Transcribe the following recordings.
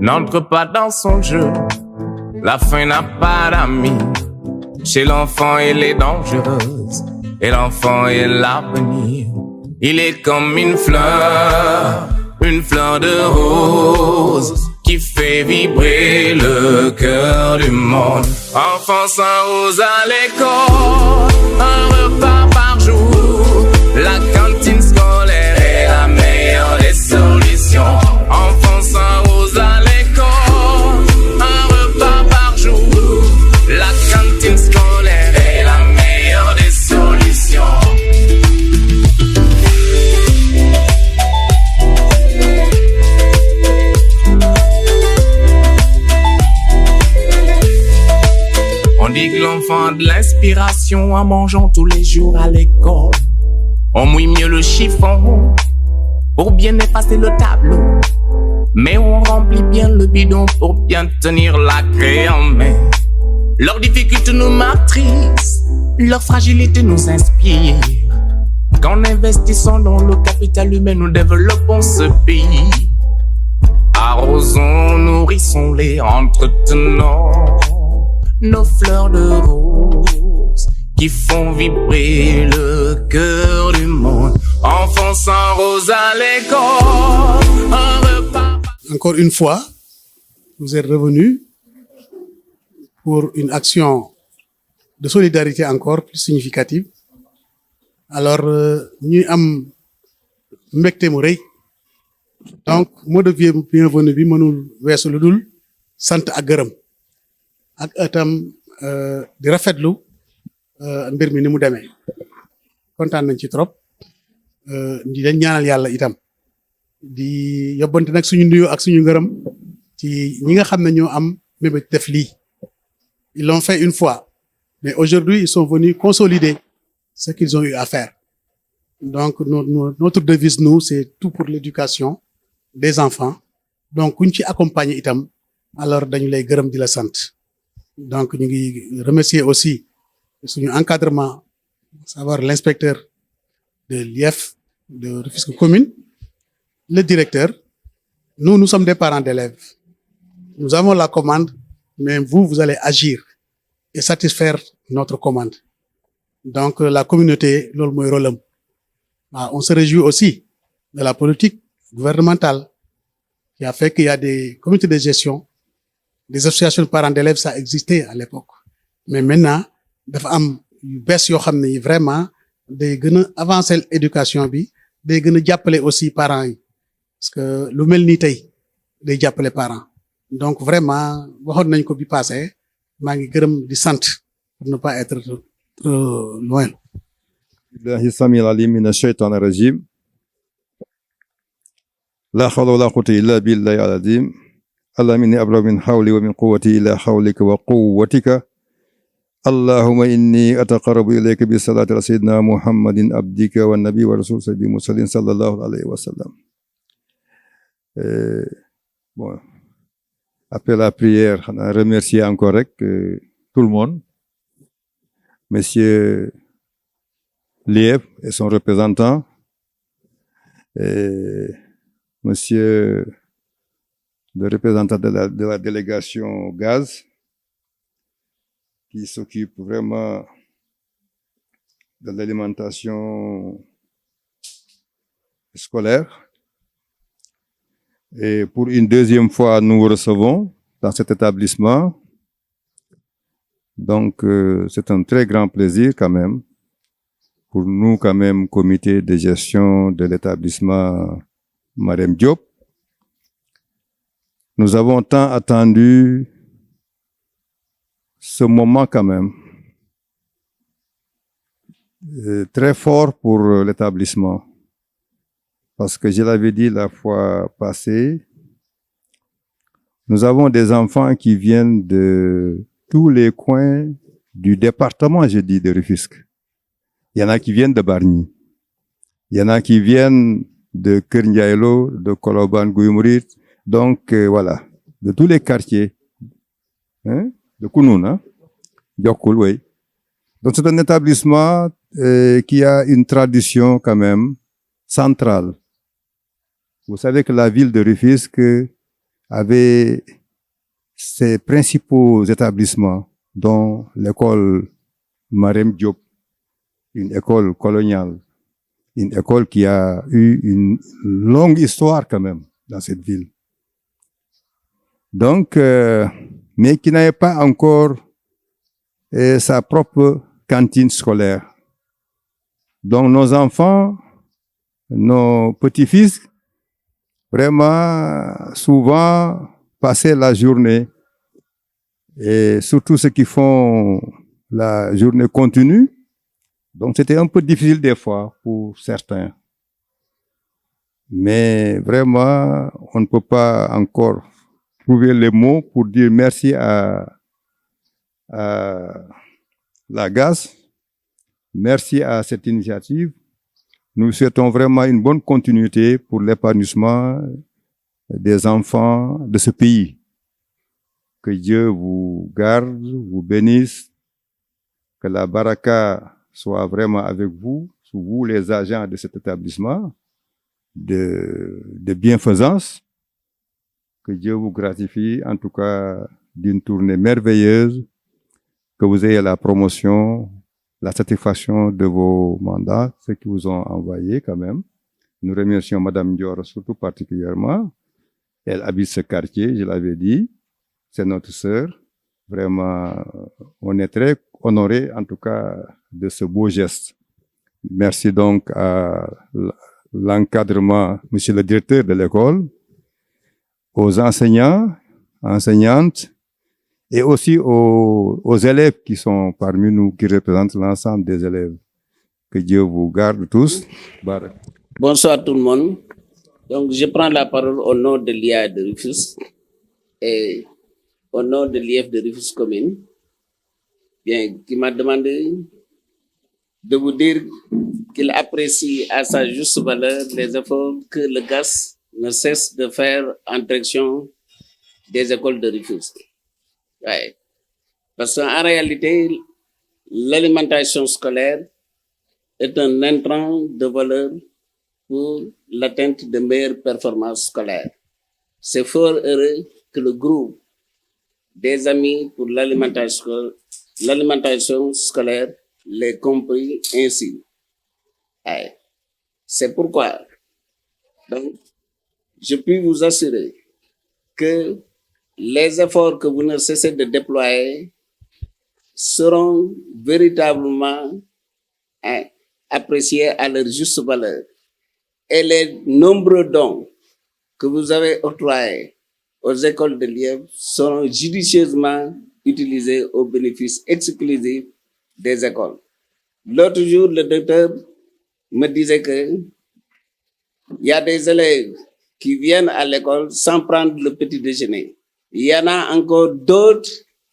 N'entre pas dans son jeu, la fin n'a pas d'amis. Chez l'enfant, elle est dangereuse, et l'enfant est l'avenir. Il est comme une fleur de rose, qui fait vibrer le cœur du monde. Enfant sans rose à l'école, un repas par jour, la cantine scolaire est la meilleure des solutions. Enfant sans rose à l'école, un repas par jour, la cantine scolaire est la meilleure des solutions. On dit que l'enfant a de l'inspiration en mangeant tous les jours à l'école. On mouille mieux le chiffon pour bien effacer le tableau, mais on remplit bien le bidon pour bien tenir la craie en main. Leurs difficultés nous maîtrisent, leur fragilité nous inspire. Qu'en investissant dans le capital humain, nous développons ce pays. Arrosons, nourrissons-les, entretenons nos fleurs de rose qui font vibrer le cœur du monde. Enfants sans rose à l'école, un repas. Encore une fois, vous êtes revenus pour une action de solidarité encore plus significative. Alors, ñuy am mbégte mu rëy. Donc, mot de bienvenue bi mënul weesu lu dul sant ak gërëm. Ak itam di rafetlu mbir mi ni mu demee kontaan nañ ci trop di leen ñaanal yàlla itam di yóbbante nag suñu nuyoo ak suñu ngërëm ci ñi nga xam ne ñoo am mébét def lii. Ils l'ont fait une fois, mais aujourd'hui ils sont venus consolider ce qu'ils ont eu à faire. Donc notre devise nous c'est tout pour l'éducation des enfants. Donc kuñ ci accompagner itam alors dañu lay gërëm di la sant. Donc ñu ngi remercier aussi suñu encadrement, à savoir l'inspecteur de l'IEF de Rufisque commune, le directeur. Nous sommes des parents d'élèves. Nous avons la commande, mais vous allez agir et satisfaire notre commande. Donc la communauté loolu mooy rôle am. On se réjouit aussi de la politique gouvernementale qui a fait qu'il y a des comités de gestion. Des associations de parents d'élèves, ça existait à l'époque. Mais maintenant, dafa am yu bees yoo xam ne vraiment day gën a avancer l'éducation bi, day gën a jàppale aussi parents yi. Parce que lu mel nii tey day jàppale parents. Donc vraiment, waxoon nañ ko bi passé, maa ngi gërëm di sant pour ne pas être trop loin. Billahi samil alim minash shaitanir rajim. La hawla wala quwwata illa billahi al-azim. اللهم إني أبرأ من حولي ومن قوتي إلى حولك وقوتك. اللهم إني أتقرب إليك بالصلاة على سيدنا محمد عبدك والنبي والرسول سيدنا محمد صلى الله عليه وسلم. Bon, après la prière, on a remercié encore tout le monde, Monsieur Lieb et son représentant, et Monsieur le représentant de la délégation Gaz, qui s'occupe vraiment de l'alimentation scolaire. Et pour une deuxième fois, nous vous recevons dans cet établissement. Donc, c'est un très grand plaisir quand même, pour nous quand même, comité de gestion de l'établissement Marème Diop. Nous avons tant attendu ce moment quand même, très fort pour l'établissement, parce que je l'avais dit la fois passée, nous avons des enfants qui viennent de tous les coins du département, je dis, de Rufisque. Il y en a qui viennent de Bargny, il y en a qui viennent de Kër Ndiaye Lo, de Colobane, Guy Mouride. Donc, voilà, de tous les quartiers, hein, de Kounoun, hein, Diokoul, oui. Donc, c'est un établissement qui a une tradition quand même centrale Vous savez que la ville de Rufisque avait ses principaux établissements, dont l'école Marem Diop, une école coloniale, une école qui a eu une longue histoire quand même dans cette ville. Donc, mais qui n'avait pas encore sa propre cantine scolaire. Donc, nos enfants, nos petits-fils, vraiment souvent passaient la journée, et surtout ceux qui font la journée continue. Donc, c'était un peu difficile des fois pour certains. Mais vraiment, on ne peut pas encore trouver les mots pour dire merci à la GAS. Merci à cette initiative. Nous souhaitons vraiment une bonne continuité pour l'épanouissement des enfants de ce pays. Que Dieu vous garde, vous bénisse, que la baraka soit vraiment avec vous, sous vous les agents de cet établissement de bienfaisance. Que Dieu vous gratifie, en tout cas, d'une tournée merveilleuse, que vous ayez la promotion, la satisfaction de vos mandats, ceux qui vous ont envoyé quand même. Nous remercions Madame Dior surtout particulièrement. Elle habite ce quartier, je l'avais dit. C'est notre sœur. Vraiment, on est très honorés en tout cas de ce beau geste. Merci donc à l'encadrement, monsieur le directeur de l'école, aux enseignants, enseignantes, et aussi aux élèves qui sont parmi nous, qui représentent l'ensemble des élèves. Que Dieu vous garde tous. Barak. Bonsoir tout le monde. Donc, je prends la parole au nom de l'IA de Rufisque et au nom de l'IF de Rufisque Commune, bien, qui m'a demandé de vous dire qu'il apprécie à sa juste valeur les efforts que le GAS ne cesse de faire en direction des écoles de Rufisque. Ouais. Parce qu'en réalité, l'alimentation scolaire est un intrant de valeur pour l'atteinte de meilleures performances scolaires. C'est fort heureux que le groupe des amis pour l'alimentation scolaire l'ait compris ainsi. Ouais. C'est pourquoi, donc, je puis vous assurer que les efforts que vous ne cessez de déployer seront véritablement appréciés à leur juste valeur. Et les nombreux dons que vous avez octroyés aux écoles de Lièvre seront judicieusement utilisés au bénéfice exclusif des écoles. L'autre jour, le docteur me disait que il y a des élèves qui viennent à l'école sans prendre le petit déjeuner. Il y en a encore d'autres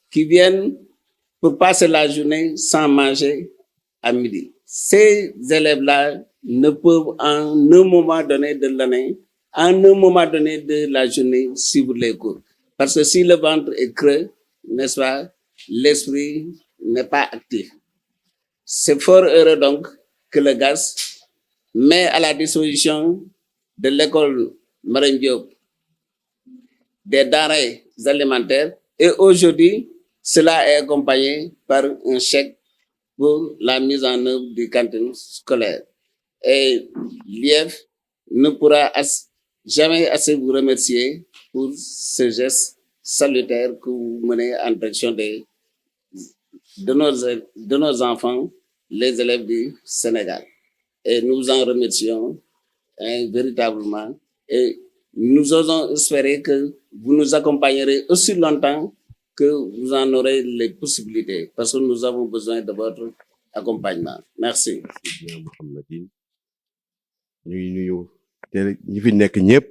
qui viennent pour passer la journée sans manger à midi. Ces élèves-là ne peuvent en un moment donné de l'année, en un moment donné de la journée, suivre les cours. Parce que si le ventre est creux, n'est-ce pas, l'esprit n'est pas actif. C'est fort heureux donc que le GAS met à la disposition de l'école Marem Diop des denrées alimentaires et aujourd'hui, cela est accompagné par un chèque pour la mise en œuvre du cantine scolaire. Et l'IEF ne pourra jamais assez vous remercier pour ce geste salutaire que vous menez en direction de nos enfants, les élèves du Sénégal. Et nous en remercions véritablement. Et nous osons espérer que vous nous accompagnerez aussi longtemps que vous en aurez les possibilités, parce que nous avons besoin de votre accompagnement. Merci. ñuy nuyu te ñi fi nekk ñëpp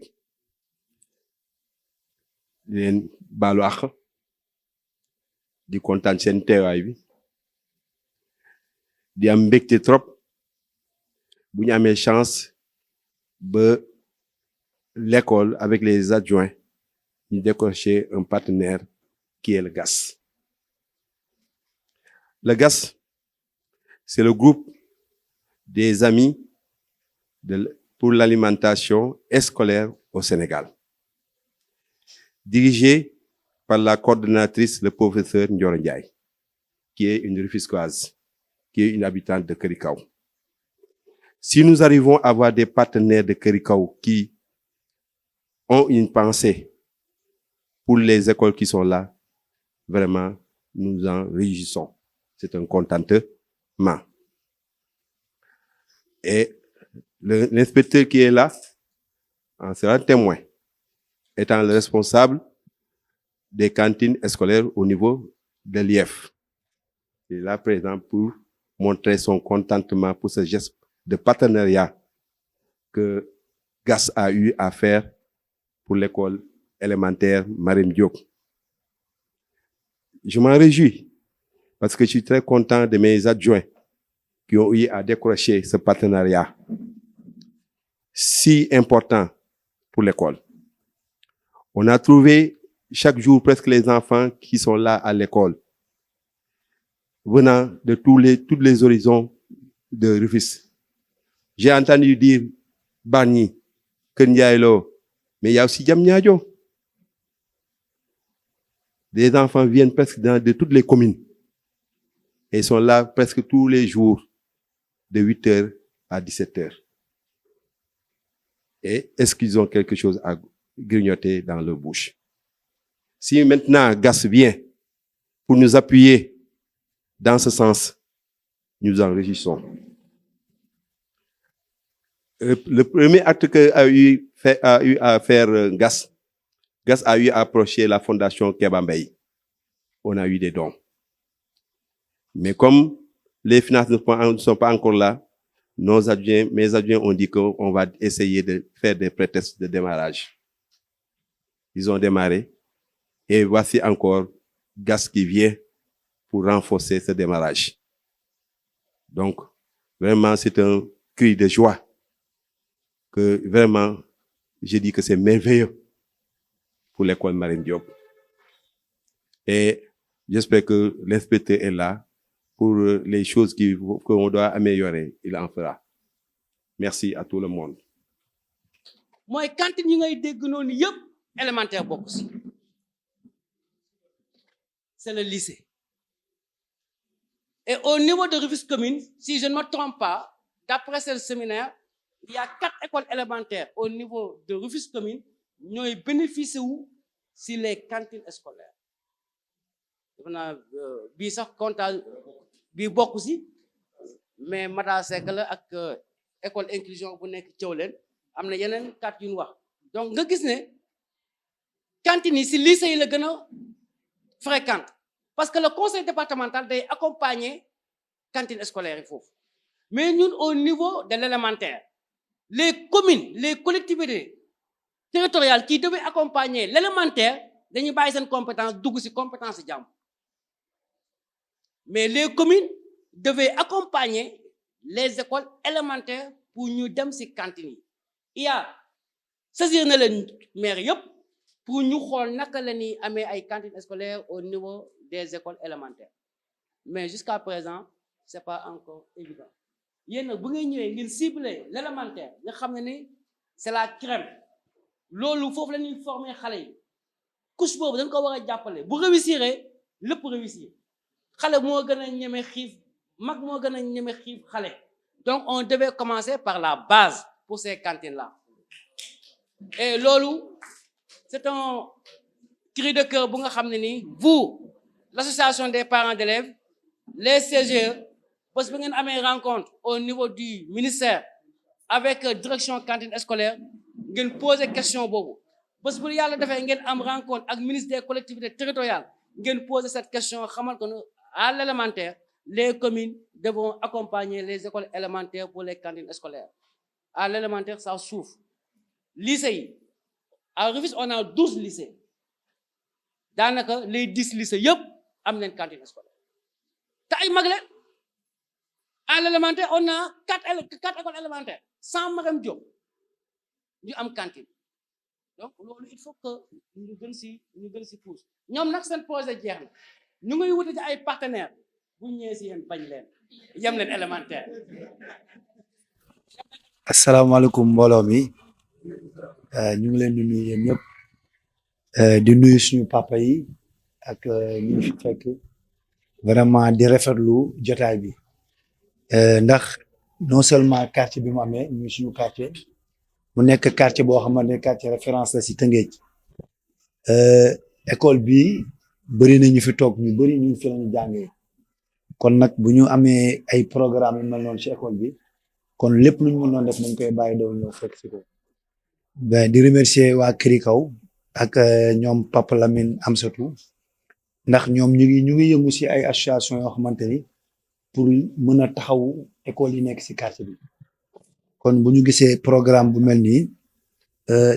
di leen baalu àq di kontaan seen teewaay bi di am mbégte trop bu ñu amee chance ba l'école avec les adjoints ñu décrocher un partenaire qui est le GAS. Le GAS, c'est le groupe des amis pour l'alimentation scolaire au Sénégal, dirigé par la coordonnatrice, le professeur Ndioro Ndiaye, qui est une Rufisquoise, qui est une habitante de Kerikaw. Si nous arrivons à avoir des partenaires de Kerikaw qui ont une pensée pour les écoles qui sont là, vraiment, nous en réjouissons. C'est un contentement. Et l'inspecteur qui est là en sera témoin, étant le responsable des cantines scolaires au niveau de l'IEF. Il est là présent pour montrer son contentement pour ce geste de partenariat que GAS a eu à faire pour l'école élémentaire Marème Diop. Je m'en réjouis parce que je suis très content de mes adjoints qui ont eu à décrocher ce partenariat si important pour l'école. On a trouvé chaque jour presque les enfants qui sont là à l'école, venant de tous les horizons de Rufisque. J'ai entendu dire Bargny, Kenyailo, mais il y a aussi Diamniadio. Des enfants viennent presque de toutes les communes et sont là presque tous les jours de 8h à 17h. Et est-ce qu'ils ont quelque chose à grignoter dans leur bouche? Si maintenant GAS vient pour nous appuyer dans ce sens, nous en réjouissons. Le premier acte que a eu à faire GAS a eu à approcher la fondation Kebambey. On a eu des dons. Mais comme les finances ne sont pas encore là, mes adjoints ont dit qu'on va essayer de faire des prétextes de démarrage. Ils ont démarré. Et voici encore GAS qui vient pour renforcer ce démarrage. Donc, vraiment, c'est un cri de joie que vraiment, je dis que c'est merveilleux pour l'école Marème Diop. Et j'espère que l'inspecteur est là pour les choses qu'on doit améliorer. Il en fera. Merci à tout le monde. Moi, quand il y a des élémentaires, c'est le lycée. Et au niveau de Rufisque commune, si je ne me trompe pas, d'après ce séminaire, il y a 4 écoles élémentaires au niveau de Rufisque commune qui bénéficient si les cantines scolaires. On a vu ça comptage, mais Mata Sekala ak école inclusion bu nek Thiawlène amna yenen 4 yu ñu wax. Donc nga gis né cantine ci lycée yi la gëna fréquente parce que le conseil départemental day accompagner cantine scolaire fofu. Mais ñun au niveau de l'élémentaire, les communes, les collectivités territoriales qui devaient accompagner l'élémentaire, dañuy bayyi sen compétence dugg ci compétence jàmm. Mais les communes devaient accompagner les écoles élémentaires pour ñu dem ci cantine. Il y a saisir na leen maire yépp pour ñu xol naka la ñuy amé ay cantines scolaires au niveau des écoles élémentaires. Mais jusqu'à présent, c'est pas encore évident. Yéen bu ngay ñëwé ngir cibler l'élémentaire, nga xamné ni c'est la crème. Lolu fofu la ñuy former xalé yi. Couche bobu dañ ko wara jappalé. Bu réussiré, lepp réussir. Xalé mo gëna ñëmé xif, mag mo gëna ñëmé xif xalé. Donc on devait commencer par la base pour ces cantines là. Et lolu c'est un cri de cœur bu nga xamné ni vous, l'association des parents d'élèves, les CGE, parce que vous avez une rencontre au niveau du ministère avec direction cantine scolaire, vous avez posé des questions. Parce que vous avez une rencontre avec le ministre des collectivités territoriales, vous avez posé cette question. À l'élémentaire, les communes devront accompagner les écoles élémentaires pour les cantines scolaires. À l'élémentaire, ça souffre. Lycée, à Rufisque, on a 12 lycées. Dans les 10 lycées, ils ont une cantine scolaire. À l'élémentaire, on a 4 écoles élémentaires. Sans Marème Diop, nous avons une cantine. Donc, il faut que nous gën si pousse. Nous avons un projet de nous avons des partenaires. Vous n'avez pas de bañ leen. Yam leen élémentaire. asalaamaaleykum mbooloo mi ñu ngi leen di nuyu yéen ñëpp di nuyu suñu papa yi ak ñu fi fekk vraiment di rafetlu jotaay bi ndax non seulement quartier bi mu amee ñu suñu quartier mu nekk quartier boo xamante ne quartier référence la si Tëngéej école bi bëri na ñu fi toog ñu bëri ñu fi lañu jàngee kon nag bu ñu amee ay programme yu mel noonu ci école bi kon lépp lu ñu mënoon def nañ koy bàyyi doon ñëw fekk si ko di remercier waa Kiri Kaw ak ñoom Papa Lamine Amsatou ndax ñoom ñu ngi yëngu si ay association yoo xamante ni pour mën a taxaw école yi nekk si quartier bi kon bu ñu gisee programme bu mel nii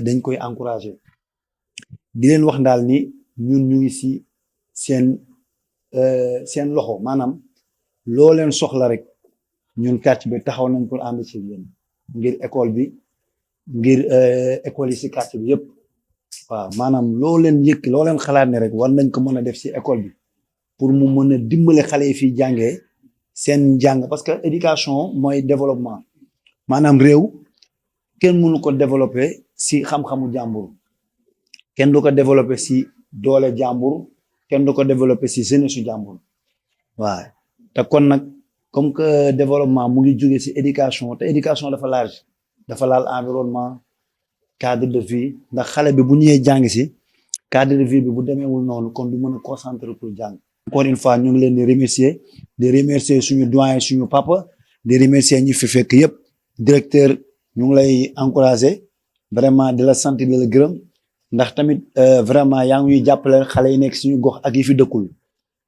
dañ koy encourager di leen wax daal ni ñun ñu ngi si seen loxo maanaam loo leen soxla rek ñun quartier bi taxaw nañ pour ànd ci yéen ngir école bi ngir école yi si quartier bi yëpp waaw maanaam loo leen yëkk loo leen xalaat ne rek war nañ ko mën a def si école bi pour mu mën a dimbale xale yi fii jàngee seen jàng parce que éducation mooy développement maanaam réew kenn mënu ko développer si xam-xamu jàmbur kenn du ko développer si doole jàmbur kenn du ko développer si jeunesse su jàmbur waaw te kon nag comme que développement mu ngi jóge si éducation te éducation dafa large dafa laal environnement cadre de vie ndax xale bi bu ñëwee jàng si cadre de vie bi bu demeewul noonu kon du mën a concentrer pour jàng encore une fois ñu ngi leen di remercier suñu doyen suñu papa di remercier ñi fi fekk yëpp directeur ñu ngi lay encourager vraiment di la sant di la gërëm ndax tamit vraiment yaa ngi ñuy jàppale xale yi nekk suñu gox ak yi fi dëkkul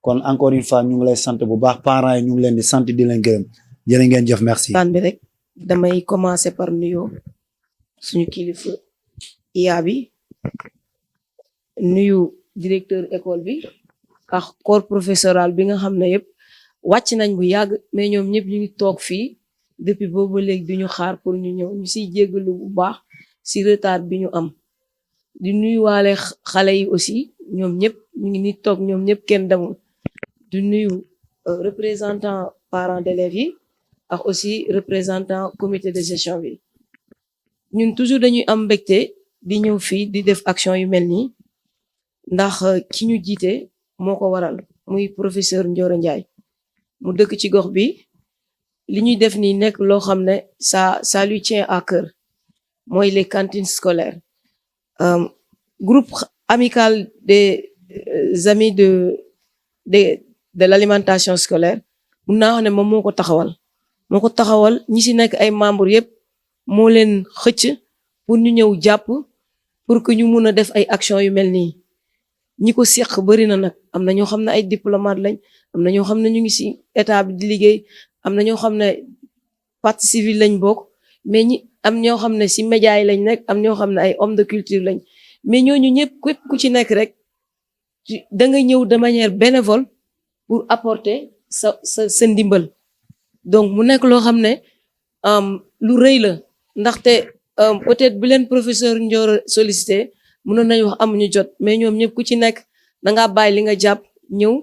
kon encore une fois ñu ngi lay sant bu baax parents yi ñu ngi leen di sant di leen gërëm jërë ngeen jëf merci. waxtaan bi rek damay commencer par nuyoo suñu kilifa IA bi nuyu directeur école bi ak corps professoral bi nga xam ne yëpp wàcc nañ bu yàgg mais ñoom ñëpp ñu ngi toog fii depuis boobu léegi di ñu xaar pour ñu ñëw ñu siy jéggalu bu baax si retard bi ñu am di nuyuwaale xale yi aussi ñoom ñëpp ñu ngi ni toog ñoom ñëpp kenn demul di nuyu représentant parents d'élèves yi ak aussi représentant comité de gestion bi ñun toujours dañuy am mbégte di ñëw fii di def action yu mel nii ndax ki ñu jiite moo ko waral muy professeur Ndioro Ndiaye mu dëkk ci gox bi li ñuy def nii nekk loo xam ne ça lui tient à cœur mooy les cantines scolaires groupe amical des amis de l'alimentation scolaire mun naa wax ne moom moo ko taxawal ñi ci nekk ay membres yëpp moo leen xëcc pour ñu ñëw jàpp pour que ñu mun a def ay action yu mel nii ñi ko seq bari na nag am na ñoo xam ne ay diplomate lañ am na ñoo xam ne ñu ngi ci état bi di liggéey am na ñoo xam ne partie civile lañ bokk mais ñi am ñoo xam ne ci média yi lañ nekk am ñoo xam ne ay homme de culture lañ mais ñooñu ñëpp képp ku ci nekk rek da nga ñëw de manière bénévole pour apporter sa ndimbal donc mu nekk loo xam ne lu rëy la ndaxte peut-être bu leen professeur Ndioro sollicité mënoon nañu wax amuñu jot mais ñoom ñëpp ku ci nekk dangaa bàyyi li nga jàpp ñëw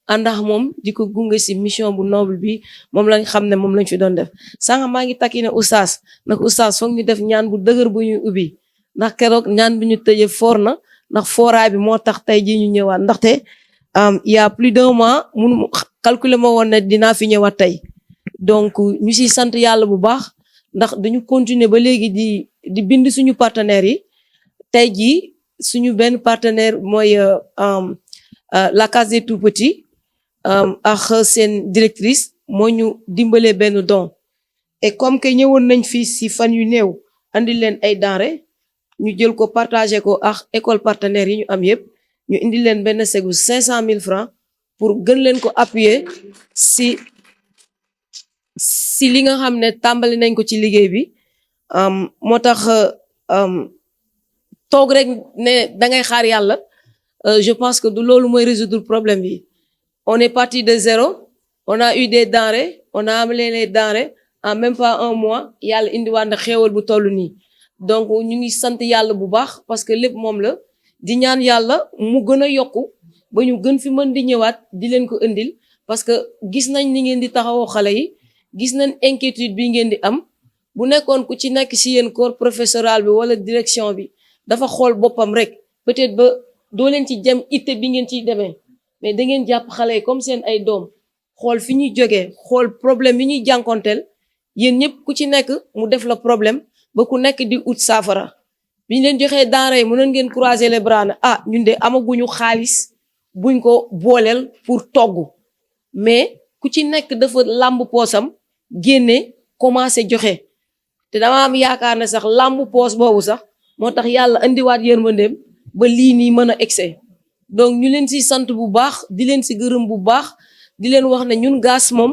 àndax moom di ko gunge ci mission bu noble bi moom lañ xam ne moom lañ fi doon def sànq maa ngi takki ne oustaz nag oustaz foog ñu def ñaan bu dëgër bu ñuy ubbi ndax keroog ñaan bi ñu tëjee foor na ndax fooraay bi moo tax tey jii ñu ñëwaat ndaxte il y a plus d'un mois mun calculer ma woon ne dinaa fi ñëwaat tey donc ñu ciy sant yàlla bu baax ndax dañu continuer ba léegi di bind suñu partenaires yi tey jii suñu benn partenaire mooy la case des tout petits ak seen directrice moo ñu dimbalee benn don et comme que ñëwoon nañ fii ci fan yu néew andi leen ay denrées ñu jël ko partagé ko ak école partenaire yi ñu am yëpp ñu indi leen benn segu 500 000 francs pour gën leen ko appuyer ci li nga xam ne tàmbali nañ ko ci liggéey bi moo tax toog rek ne da ngay xaar yàlla je pense que du loolu mooy résoudre problème bi on est parti de zéro on a eu des denrées on a amené les denrées en même pas un mois yàlla indiwaat na xéewal bu toll nii donc ñu ngi sant yàlla bu baax parce que lépp moom la di ñaan yàlla mu gën a yokku ba ñu gën fi mën di ñëwaat di leen ko indil parce que gis nañ ni ngeen di taxawoo xale yi gis nañ inquiétude bi ngeen di am bu nekkoon ku ci nekk si yéen corps professoral bi wala direction bi dafa xool boppam rek peut-être ba doo leen ci jëm itte bi ngeen ciy demee mais da ngeen jàpp xale yi comme seen ay doom xool fi ñuy jógee xool problème yi ñuy jànkonteel yéen ñëpp ku ci nekk mu def la problème ba ku nekk di ut saafara bi ñu leen joxee denrée yi mënoon ngeen croiser les bras ne ah ñun de amaguñu xaalis buñ ko booleel pour togg mais ku ci nekk dafa làmb poosam génne commencé joxe te dama am yaakaar ne sax làmb poos boobu sax moo tax yàlla andiwaat yërmandeem ba lii nii mën a egse donc ñu leen si sant bu baax di leen si gërëm bu baax di leen wax ne ñun GAS moom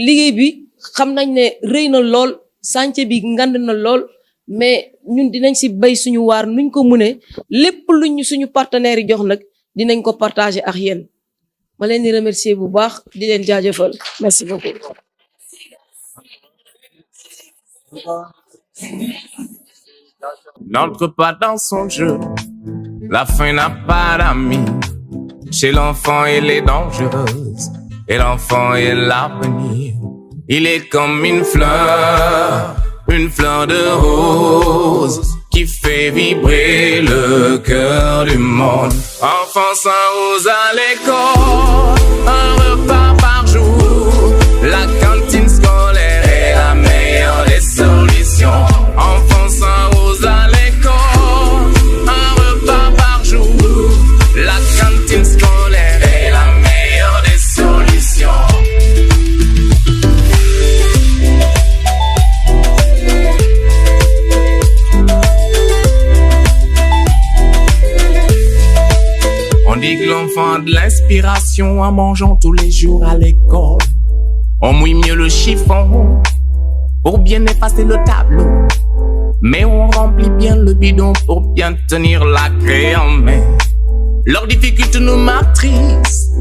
liggéey bi xam nañ ne rëy na lool chantier bi ngand na lool mais ñun dinañ si bay suñu waar nuñ ko mënee lépp luñ suñu partenaires yi jox nag dinañ ko partager ak yéen ma leen di remercier bu baax di leen jaajëfal merci beaucoup. N'entre pas dans son jeu, la fin n'a pas d'amis. Chez l'enfant, elle est dangereuse, et l'enfant est l'avenir. Il est comme une fleur de rose, qui fait vibrer le cœur du monde. Enfant sans rose à l'école, un repas par jour, la cantine scolaire est la meilleure des solutions. Enfant sans rose à l'école, un repas par jour, la cantine scolaire est la meilleure des solutions. On dit que l'enfant a de l'inspiration en mangeant tous les jours à l'école. On mouille mieux le chiffon pour bien effacer le tableau. Mais on remplit bien le bidon pour bien tenir la craie en main. Leurs difficultés nous maîtrisent.